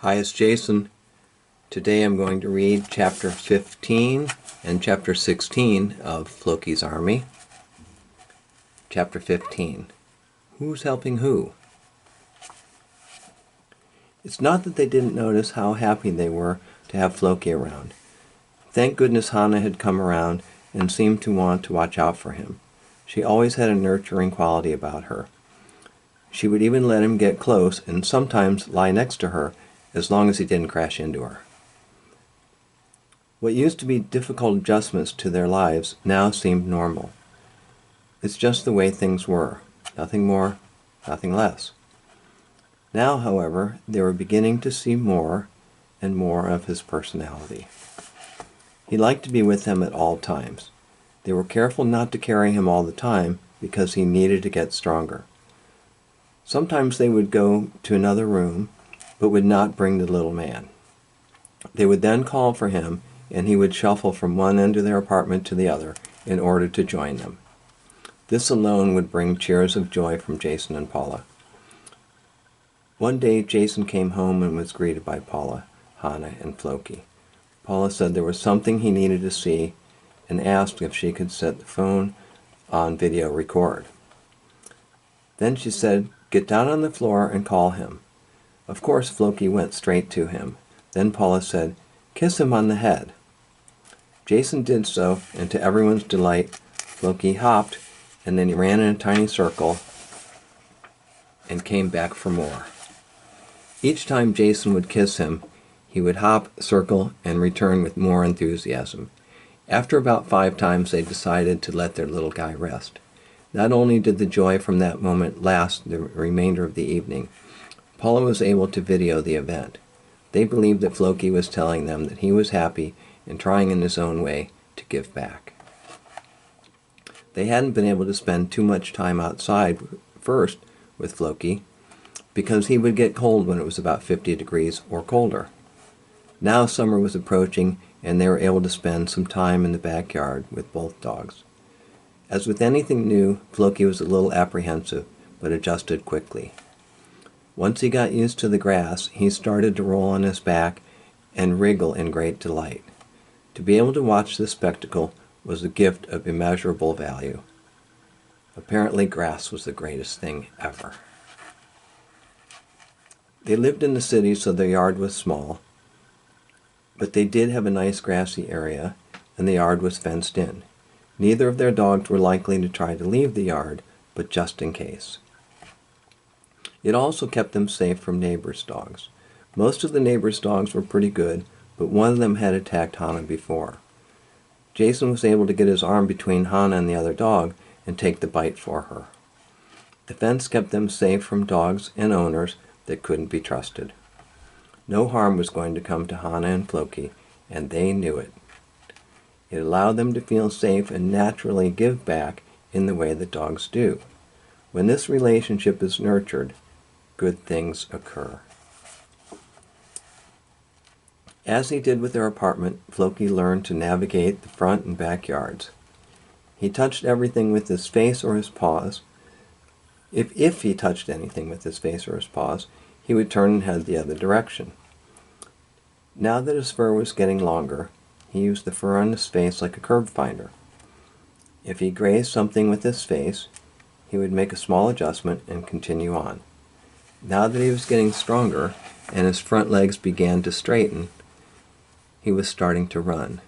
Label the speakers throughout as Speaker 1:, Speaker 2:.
Speaker 1: Hi, it's Jason. Today I'm going to read Chapter 15 and Chapter 16 of Floki's Army. Chapter 15. Who's helping who? It's not that they didn't notice how happy they were to have Floki around. Thank goodness Hannah had come around and seemed to want to watch out for him. She always had a nurturing quality about her. She would even let him get close and sometimes lie next to her as long as he didn't crash into her. What used to be difficult adjustments to their lives now seemed normal. It's just the way things were. Nothing more, nothing less. Now, however, they were beginning to see more and more of his personality. He liked to be with them at all times. They were careful not to carry him all the time because he needed to get stronger. Sometimes they would go to another room, but would not bring the little man. They would then call for him, and he would shuffle from one end of their apartment to the other in order to join them. This alone would bring cheers of joy from Jason and Paula. One day Jason came home and was greeted by Paula, Hannah, and Floki. Paula said there was something he needed to see and asked if she could set the phone on video record. Then she said, "Get down on the floor and call him." Of course, Floki went straight to him. Then Paula said, "Kiss him on the head." Jason did so, and to everyone's delight, Floki hopped, and then he ran in a tiny circle and came back for more. Each time Jason would kiss him, he would hop, circle, and return with more enthusiasm. After about 5 times, they decided to let their little guy rest. Not only did the joy from that moment last the remainder of the evening, Paula was able to video the event. They believed that Floki was telling them that he was happy and trying in his own way to give back. They hadn't been able to spend too much time outside first with Floki because he would get cold when it was about 50 degrees or colder. Now summer was approaching and they were able to spend some time in the backyard with both dogs. As with anything new, Floki was a little apprehensive but adjusted quickly. Once he got used to the grass, he started to roll on his back and wriggle in great delight. To be able to watch this spectacle was a gift of immeasurable value. Apparently, grass was the greatest thing ever. They lived in the city, so their yard was small, but they did have a nice grassy area, and the yard was fenced in. Neither of their dogs were likely to try to leave the yard, but just in case. It also kept them safe from neighbors' dogs. Most of the neighbors' dogs were pretty good, but one of them had attacked Hannah before. Jason was able to get his arm between Hannah and the other dog and take the bite for her. The fence kept them safe from dogs and owners that couldn't be trusted. No harm was going to come to Hannah and Floki, and they knew it. It allowed them to feel safe and naturally give back in the way that dogs do. When this relationship is nurtured, good things occur. As he did with their apartment, Floki learned to navigate the front and backyards. He touched everything with his face or his paws. If he touched anything with his face or his paws, he would turn and head the other direction. Now that his fur was getting longer, he used the fur on his face like a curve finder. If he grazed something with his face, he would make a small adjustment and continue on. Now that he was getting stronger and his front legs began to straighten, he was starting to run.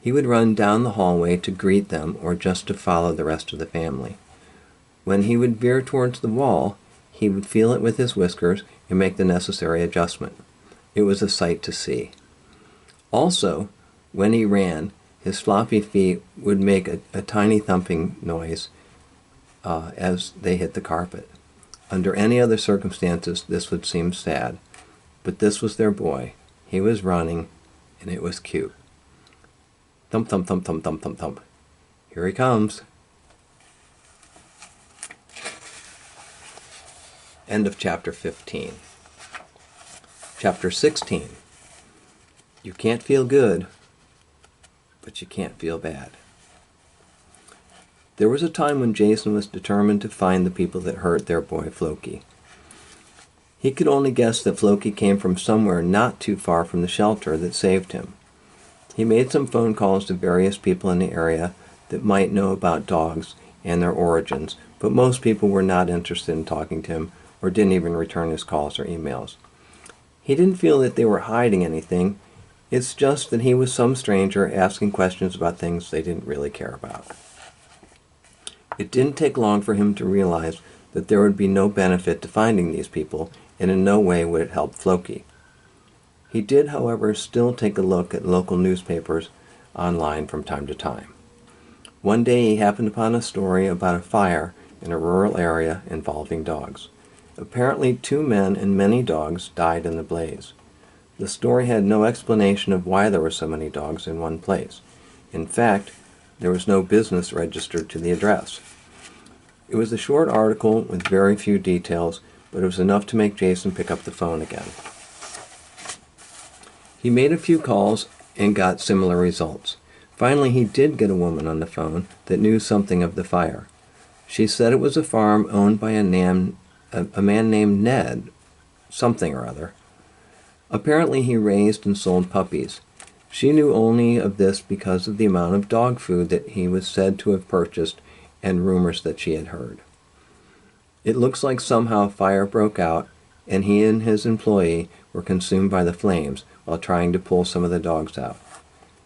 Speaker 1: He would run down the hallway to greet them or just to follow the rest of the family. When he would veer towards the wall, he would feel it with his whiskers and make the necessary adjustment. It was a sight to see. Also, when he ran, his floppy feet would make a tiny thumping noise as they hit the carpet. Under any other circumstances, this would seem sad, but this was their boy. He was running, and it was cute. Thump, thump, thump, thump, thump, thump, thump. Here he comes. End of Chapter 15. Chapter 16. You can't feel good, but you can't feel bad. There was a time when Jason was determined to find the people that hurt their boy Floki. He could only guess that Floki came from somewhere not too far from the shelter that saved him. He made some phone calls to various people in the area that might know about dogs and their origins, but most people were not interested in talking to him or didn't even return his calls or emails. He didn't feel that they were hiding anything. It's just that he was some stranger asking questions about things they didn't really care about. It didn't take long for him to realize that there would be no benefit to finding these people, and in no way would it help Floki. He did, however, still take a look at local newspapers online from time to time. One day he happened upon a story about a fire in a rural area involving dogs. Apparently 2 men and many dogs died in the blaze. The story had no explanation of why there were so many dogs in one place. In fact, there was no business registered to the address. It was a short article with very few details, but it was enough to make Jason pick up the phone again. He made a few calls and got similar results. Finally, he did get a woman on the phone that knew something of the fire. She said it was a farm owned by a man named Ned, something or other. Apparently he raised and sold puppies. She knew only of this because of the amount of dog food that he was said to have purchased and rumors that she had heard. It looks like somehow fire broke out and he and his employee were consumed by the flames while trying to pull some of the dogs out.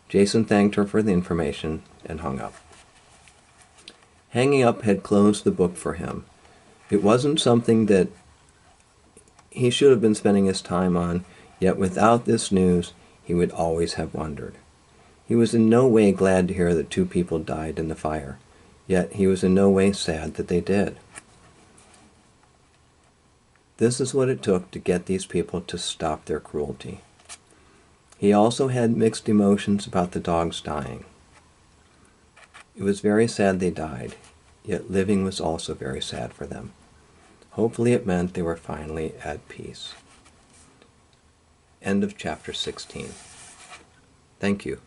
Speaker 1: Jason thanked her for the information and hung up. Hanging up had closed the book for him. It wasn't something that he should have been spending his time on, yet without this news, he would always have wondered. He was in no way glad to hear that 2 people died in the fire, yet he was in no way sad that they did. This is what it took to get these people to stop their cruelty. He also had mixed emotions about the dogs dying. It was very sad they died, yet living was also very sad for them. Hopefully it meant they were finally at peace. End of chapter 16. Thank you.